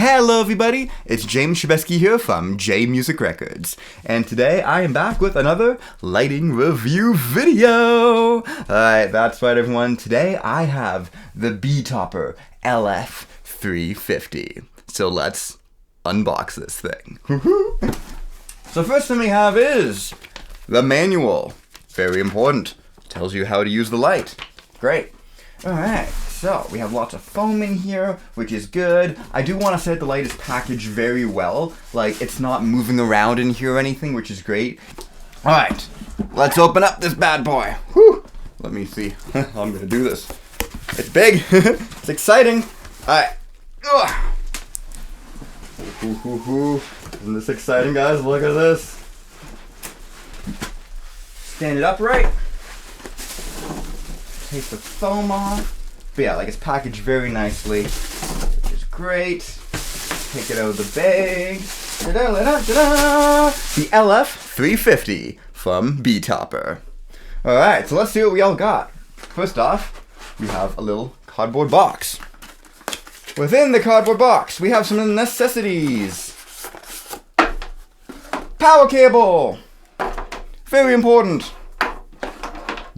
Hello everybody, it's James Chebesky here from J Music Records, and today I am back with another lighting review video. Alright, that's right everyone, today I have the Betopper LF350. So let's unbox this thing. So first thing we have is the manual. Very important. Tells you how to use the light. Great. Alright, so we have lots of foam in here, which is good. I do want to say that the light is packaged very well. Like, it's not moving around in here or anything, which is great. Alright, let's open up this bad boy. Whew. Let me see how I'm going to do this. It's big. It's exciting. Alright. Isn't this exciting, guys? Look at this. Stand it upright. Take the foam off. But yeah, like it's packaged very nicely, which is great. Take it out of the bag. The LF350 from Betopper. Alright, so let's see what we all got. First off, we have a little cardboard box. Within the cardboard box, we have some necessities. Power cable. Very important.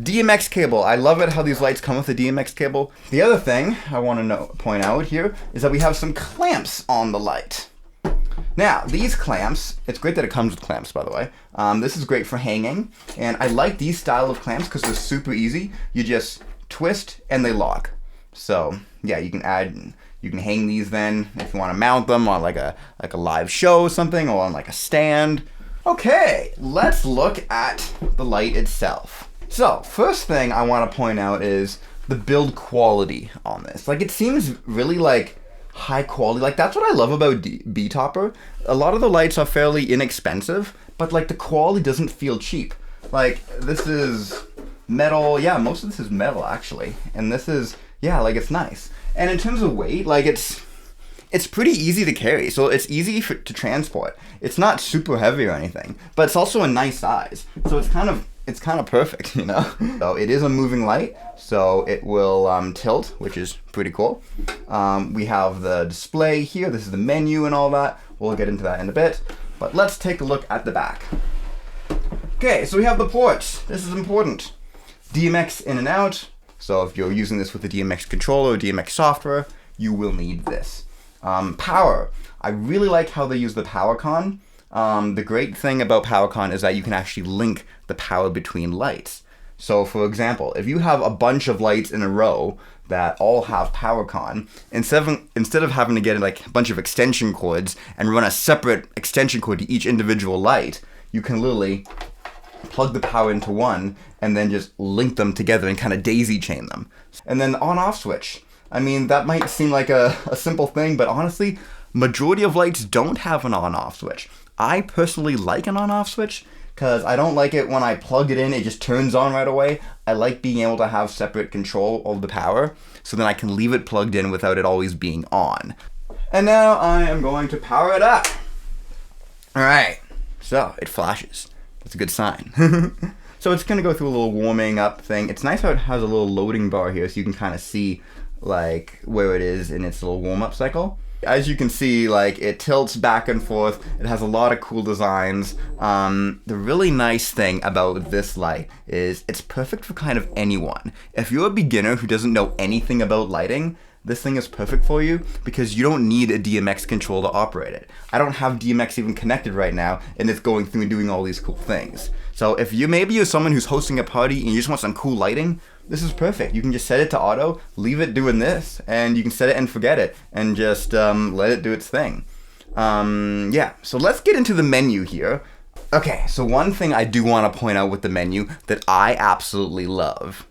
DMX cable. I love it how these lights come with a DMX cable. The other thing I want to point out here is that we have some clamps on the light. Now, these clamps, it's great that it comes with clamps, by the way. This is great for hanging, and I like these style of clamps because they're super easy. You just twist and they lock. So yeah, you can hang these then if you want to mount them on like a live show or something, or on like a stand. Okay, let's look at the light itself. So, first thing I want to point out is the build quality on this. Like, it seems really, like, high quality. Like, that's what I love about Betopper. A lot of the lights are fairly inexpensive, but, like, the quality doesn't feel cheap. Like, this is metal. Yeah, most of this is metal, actually. And this is, yeah, like, it's nice. And in terms of weight, like, it's pretty easy to carry. So, it's easy to transport. It's not super heavy or anything, but it's also a nice size. So, it's kind of perfect, you know? So it is a moving light, so it will tilt, which is pretty cool. We have the display here. This is the menu and all that. We'll get into that in a bit. But let's take a look at the back. Okay, so we have the ports. This is important. DMX in and out. So if you're using this with the DMX controller or DMX software, you will need this. Power. I really like how they use the power con. The great thing about PowerCon is that you can actually link the power between lights. So for example, if you have a bunch of lights in a row that all have PowerCon, instead of having to get like a bunch of extension cords and run a separate extension cord to each individual light, you can literally plug the power into one and then just link them together and kind of daisy chain them. And then the on-off switch. I mean, that might seem like a simple thing, but honestly, majority of lights don't have an on-off switch. I personally like an on-off switch because I don't like it when I plug it in, it just turns on right away. I like being able to have separate control of the power, so then I can leave it plugged in without it always being on. And now I am going to power it up. Alright, so it flashes. That's a good sign. So it's going to go through a little warming up thing. It's nice how it has a little loading bar here so you can kind of see like where it is in its little warm-up cycle. As you can see, like, it tilts back and forth. It has a lot of cool designs. The really nice thing about this light is it's perfect for kind of anyone. If you're a beginner who doesn't know anything about lighting, this thing is perfect for you because you don't need a DMX control to operate it. I don't have DMX even connected right now, and it's going through and doing all these cool things. So if maybe you're someone who's hosting a party and you just want some cool lighting, this is perfect. You can just set it to auto, leave it doing this, and you can set it and forget it, and just let it do its thing. Yeah, so let's get into the menu here. Okay, so one thing I do want to point out with the menu that I absolutely love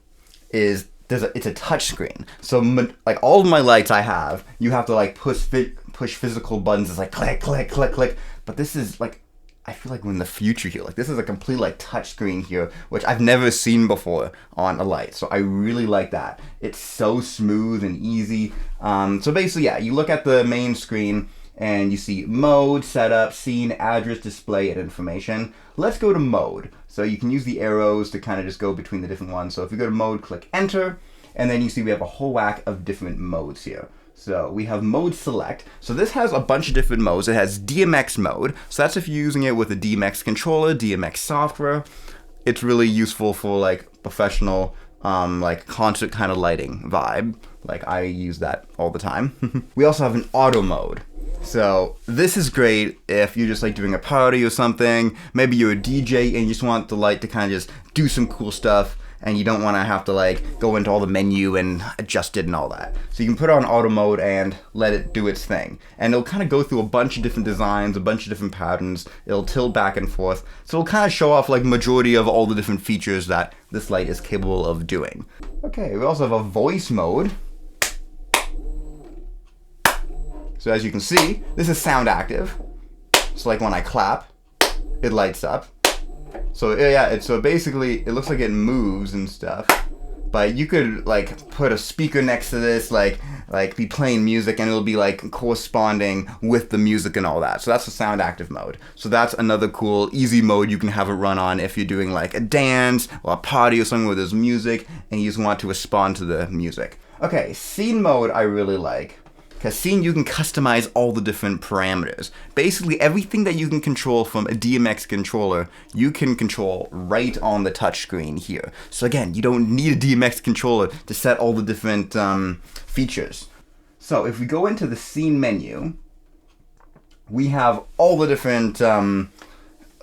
is it's a touch screen. So like all of my lights I have, you have to like push physical buttons. It's like click, click, click, click. But this is like, I feel like we're in the future here. Like this is a complete like touch screen here, which I've never seen before on a light. So I really like that. It's so smooth and easy. So basically, yeah, you look at the main screen and you see mode, setup, scene, address, display, and information. Let's go to mode. So you can use the arrows to kind of just go between the different ones. So if you go to mode, click enter, and then you see we have a whole whack of different modes here. So we have mode select. So this has a bunch of different modes. It has DMX mode. So that's if you're using it with a DMX controller, DMX software. It's really useful for like professional, like concert kind of lighting vibe. Like I use that all the time. We also have an auto mode. So this is great if you're just like doing a party or something. Maybe you're a DJ and you just want the light to kind of just do some cool stuff, and you don't want to have to like go into all the menu and adjust it and all that. So you can put it on auto mode and let it do its thing. And it'll kind of go through a bunch of different designs, a bunch of different patterns. It'll tilt back and forth. So it'll kind of show off like majority of all the different features that this light is capable of doing. Okay, we also have a voice mode. So as you can see, this is sound active. So like when I clap, it lights up. So yeah, so basically it looks like it moves and stuff. But you could like put a speaker next to this, like be playing music, and it'll be like corresponding with the music and all that. So that's the sound active mode. So that's another cool, easy mode you can have it run on if you're doing like a dance or a party or something where there's music and you just want to respond to the music. Okay, scene mode I really like. Because scene, you can customize all the different parameters. Basically, everything that you can control from a DMX controller, you can control right on the touchscreen here. So again, you don't need a DMX controller to set all the different features. So if we go into the scene menu, we have all the different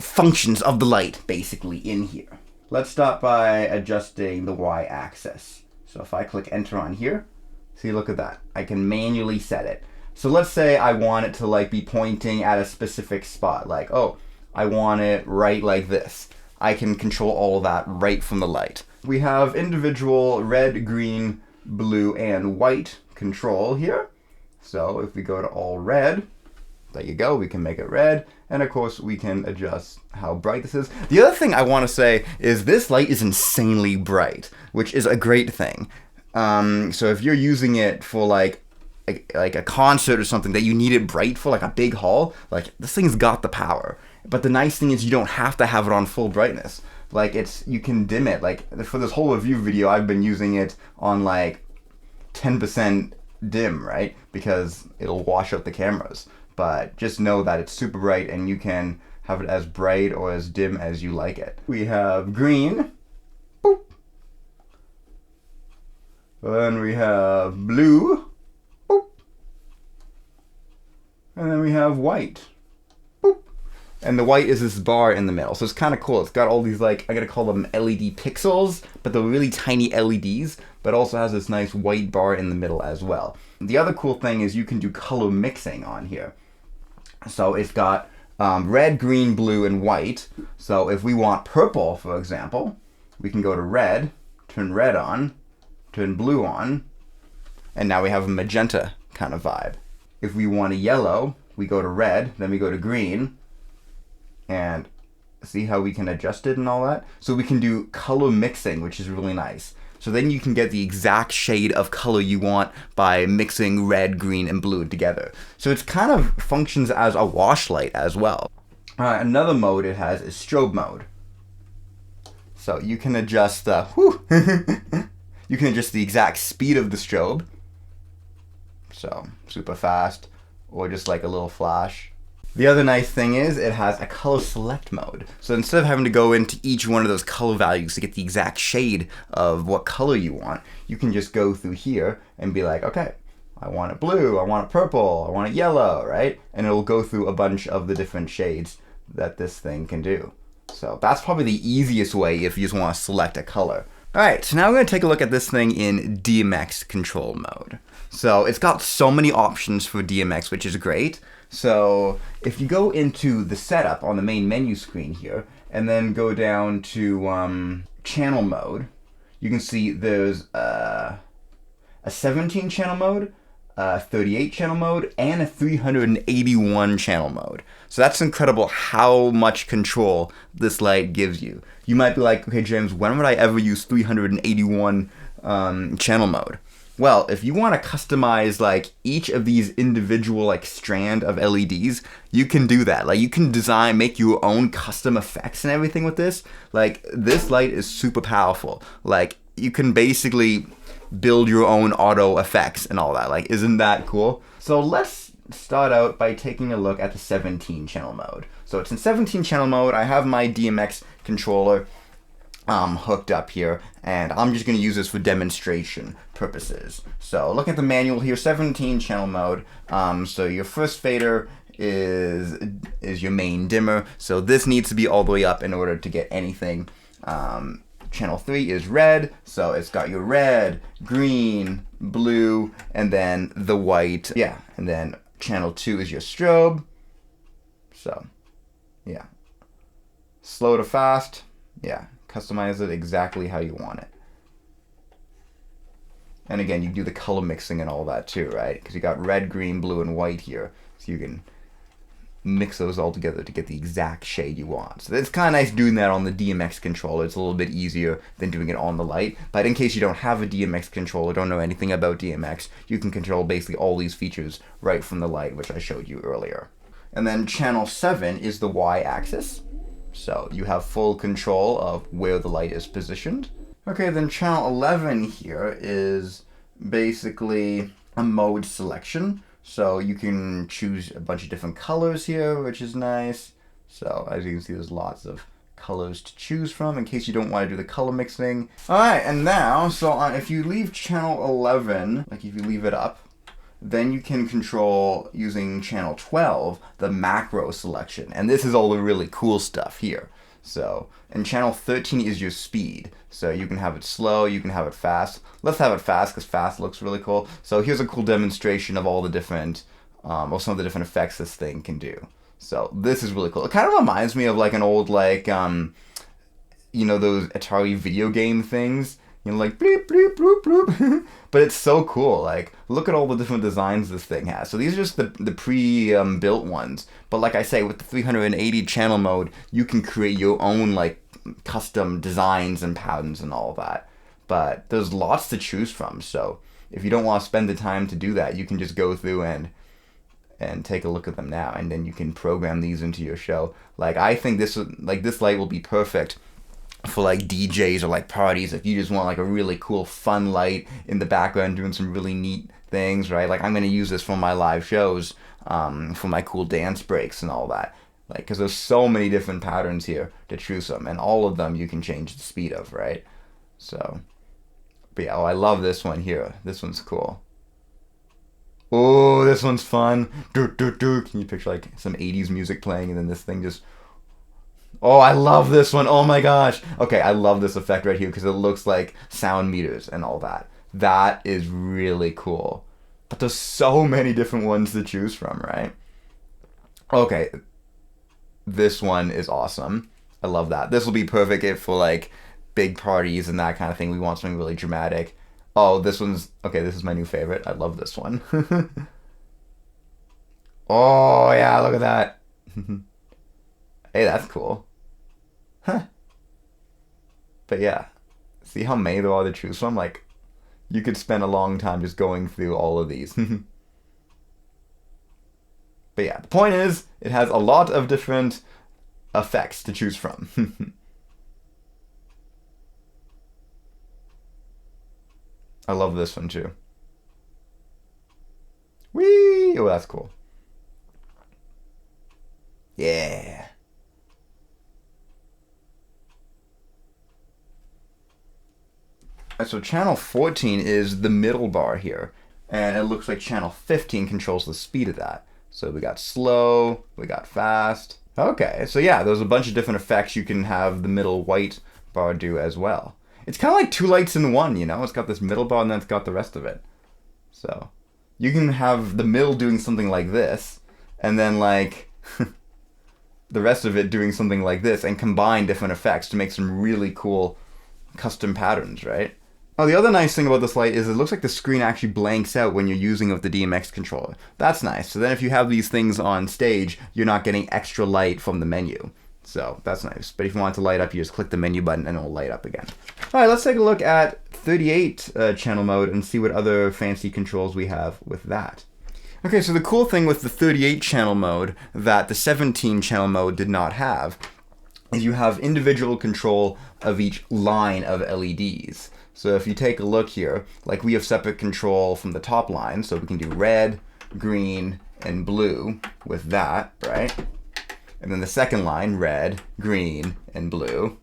functions of the light, basically, in here. Let's start by adjusting the Y-axis. So if I click enter on here, see, look at that. I can manually set it. So let's say I want it to like be pointing at a specific spot. Like, oh, I want it right like this. I can control all of that right from the light. We have individual red, green, blue, and white control here. So if we go to all red, there you go, we can make it red. And of course, we can adjust how bright this is. The other thing I want to say is this light is insanely bright, which is a great thing. So if you're using it for like a concert or something that you need it bright for, like a big hall, like this thing's got the power. But the nice thing is you don't have to have it on full brightness. Like you can dim it. Like for this whole review video, I've been using it on like 10% dim, right? Because it'll wash out the cameras. But just know that it's super bright and you can have it as bright or as dim as you like it. We have green. Boop. Then we have blue, boop. And then we have white, boop. And the white is this bar in the middle, so it's kind of cool. It's got all these like, I gotta call them LED pixels, but they're really tiny LEDs, but also has this nice white bar in the middle as well. The other cool thing is you can do color mixing on here. So it's got red, green, blue, and white. So if we want purple, for example, we can go to red, turn red on, turn blue on, and now we have a magenta kind of vibe. If we want a yellow, we go to red, then we go to green, and see how we can adjust it and all that? So we can do color mixing, which is really nice. So then you can get the exact shade of color you want by mixing red, green, and blue together. So it's kind of functions as a wash light as well. Another mode it has is strobe mode. So you can adjust the you can adjust the exact speed of the strobe. So super fast, or just like a little flash. The other nice thing is it has a color select mode. So instead of having to go into each one of those color values to get the exact shade of what color you want, you can just go through here and be like, okay, I want it blue, I want it purple, I want it yellow, right? And it'll go through a bunch of the different shades that this thing can do. So that's probably the easiest way if you just want to select a color. All right, so now we're going to take a look at this thing in DMX control mode. So it's got so many options for DMX, which is great. So if you go into the setup on the main menu screen here, and then go down to channel mode, you can see there's a 17 channel mode, a 38 channel mode, and a 381 channel mode. So that's incredible how much control this light gives you. You might be like, okay, James, when would I ever use 381 channel mode? Well, if you want to customize like each of these individual like strand of LEDs, you can do that. Like you can design, make your own custom effects and everything with this. Like this light is super powerful. Like you can basically build your own auto effects and all that. Like, isn't that cool? So let's start out by taking a look at the 17 channel mode. So it's in 17 channel mode. I have my DMX controller hooked up here, and I'm just going to use this for demonstration purposes. So look at the manual here, 17 channel mode. So your first fader is your main dimmer. So this needs to be all the way up in order to get anything. Channel 3 is red, so it's got your red, green, blue, and then the white. Yeah, and then channel 2 is your strobe. So, yeah. Slow to fast. Yeah, customize it exactly how you want it. And again, you do the color mixing and all that too, right? Because you got red, green, blue, and white here. So you can mix those all together to get the exact shade you want. So it's kind of nice doing that on the DMX controller. It's a little bit easier than doing it on the light. But in case you don't have a DMX controller, don't know anything about DMX, you can control basically all these features right from the light, which I showed you earlier. And then channel 7 is the Y-axis. So you have full control of where the light is positioned. Okay, then channel 11 here is basically a mode selection. So you can choose a bunch of different colors here, which is nice. So as you can see, there's lots of colors to choose from in case you don't want to do the color mixing. All right, and now, so if you leave channel 11, like if you leave it up, then you can control using channel 12, the macro selection. And this is all the really cool stuff here. So, and channel 13 is your speed. So you can have it slow, you can have it fast. Let's have it fast because fast looks really cool. So here's a cool demonstration of all the different, or some of the different effects this thing can do. So this is really cool. It kind of reminds me of like an old, like, you know, those Atari video game things. You know, like bleep, bleep, bloop, bloop. But it's so cool. Like, look at all the different designs this thing has. So these are just the pre-built ones. But like I say, with the 380 channel mode, you can create your own, like, custom designs and patterns and all that. But there's lots to choose from. So if you don't want to spend the time to do that, you can just go through and take a look at them now. And then you can program these into your show. Like, I think this light will be perfect for like DJs or like parties if you just want like a really cool fun light in the background doing some really neat things, right? Like, I'm going to use this for my live shows, for my cool dance breaks and all that. Like, because there's so many different patterns here to choose from, and all of them you can change the speed of, right? So, but yeah, oh, I love this one here. This one's cool. Oh, this one's fun. Can you picture like some 80s music playing and then this thing just... Oh, I love this one. Oh my gosh. Okay, I love this effect right here because it looks like sound meters and all that. That is really cool. But there's so many different ones to choose from, right? Okay. This one is awesome. I love that. This will be perfect if for like big parties and that kind of thing. We want something really dramatic. Oh, this one's... Okay, this is my new favorite. I love this one. Oh, yeah, look at that. Hey, that's cool. Huh. But yeah, see how many there are to choose from? Like, you could spend a long time just going through all of these. But yeah, the point is, it has a lot of different effects to choose from. I love this one too. Whee! Oh, that's cool. Yeah. So channel 14 is the middle bar here, and it looks like channel 15 controls the speed of that. So we got slow, we got fast. Okay, so yeah, there's a bunch of different effects you can have the middle white bar do as well. It's kind of like two lights in one, you know? It's got this middle bar and then it's got the rest of it. So you can have the middle doing something like this, and then like the rest of it doing something like this, and combine different effects to make some really cool custom patterns, right? Oh, the other nice thing about this light is it looks like the screen actually blanks out when you're using it with the DMX controller. That's nice. So then if you have these things on stage, you're not getting extra light from the menu. So that's nice. But if you want it to light up, you just click the menu button and it'll light up again. All right, let's take a look at 38 channel mode and see what other fancy controls we have with that. Okay, so the cool thing with the 38 channel mode that the 17 channel mode did not have is you have individual control of each line of LEDs. So if you take a look here, like we have separate control from the top line, so we can do red, green, and blue with that, right? And then the second line, red, green, and blue.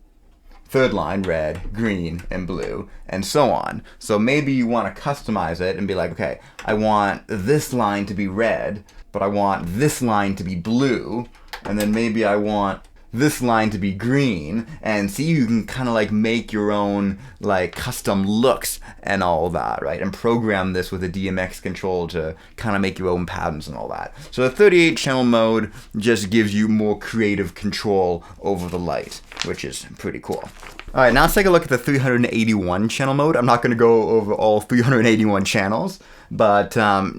Third line, red, green, and blue, and so on. So maybe you want to customize it and be like, okay, I want this line to be red, but I want this line to be blue, and then maybe I want this line to be green, and see, you can kind of like make your own like custom looks and all that, right? And program this with a DMX control to kind of make your own patterns and all that. So the 38 channel mode just gives you more creative control over the light, which is pretty cool. All right, now let's take a look at the 381 channel mode. I'm not going to go over all 381 channels, but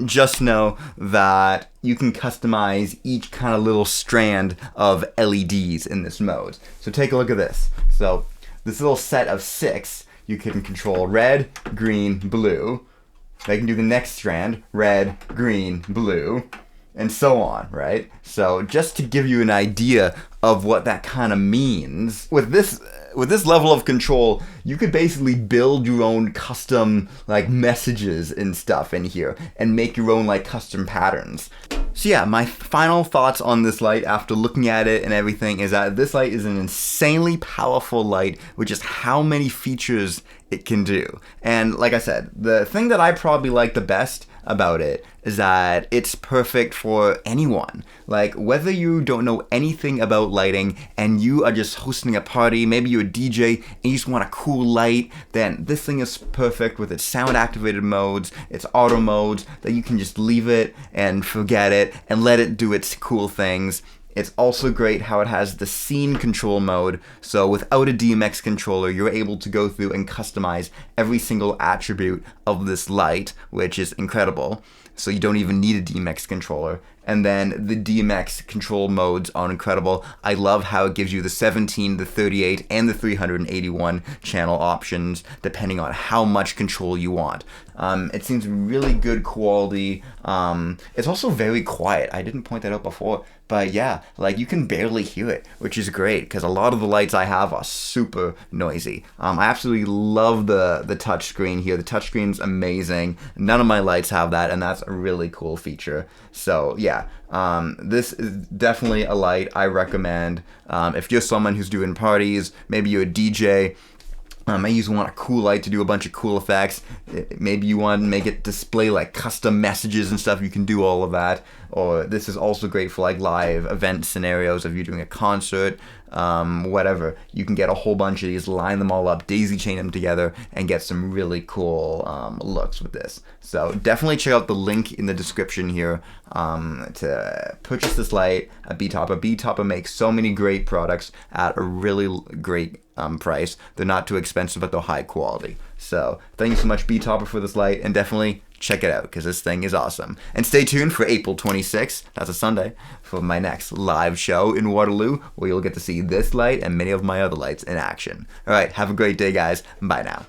just know that you can customize each kind of little strand of LEDs in this mode. So take a look at this. So this little set of 6, you can control red, green, blue. They can do the next strand, red, green, blue, and so on, right? So just to give you an idea of what that kind of means, with this level of control, you could basically build your own custom like messages and stuff in here and make your own like custom patterns. So yeah, my final thoughts on this light after looking at it and everything is that this light is an insanely powerful light with just how many features it can do. And like I said, the thing that I probably like the best about it is that it's perfect for anyone. Like whether you don't know anything about lighting and you are just hosting a party, maybe you're a DJ and you just want a cool light, then this thing is perfect with its sound activated modes, its auto modes, that you can just leave it and forget it and let it do its cool things. It's also great how it has the scene control mode, so without a DMX controller, you're able to go through and customize every single attribute of this light, which is incredible. So you don't even need a DMX controller. And then the DMX control modes are incredible. I love how it gives you the 17, the 38, and the 381 channel options, depending on how much control you want. It seems really good quality. It's also very quiet. I didn't point that out before, but yeah, like you can barely hear it, which is great because a lot of the lights I have are super noisy. I absolutely love the touch screen here. The touch screen's amazing. None of my lights have that, and that's a really cool feature. So yeah, this is definitely a light I recommend. If you're someone who's doing parties, maybe you're a DJ, maybe you just want a cool light to do a bunch of cool effects. Maybe you want to make it display like custom messages and stuff. You can do all of that. Or this is also great for like live event scenarios if you're doing a concert, whatever. You can get a whole bunch of these, line them all up, daisy chain them together, and get some really cool looks with this. So definitely check out the link in the description here to purchase this light at Betopper. Betopper makes so many great products at a really great price. They're not too expensive, but they're high quality. So thank you so much, Betopper, for this light, and definitely check it out because this thing is awesome. And stay tuned for April 26th, that's a Sunday, for my next live show in Waterloo, where you'll get to see this light and many of my other lights in action. All right, have a great day, guys. Bye now.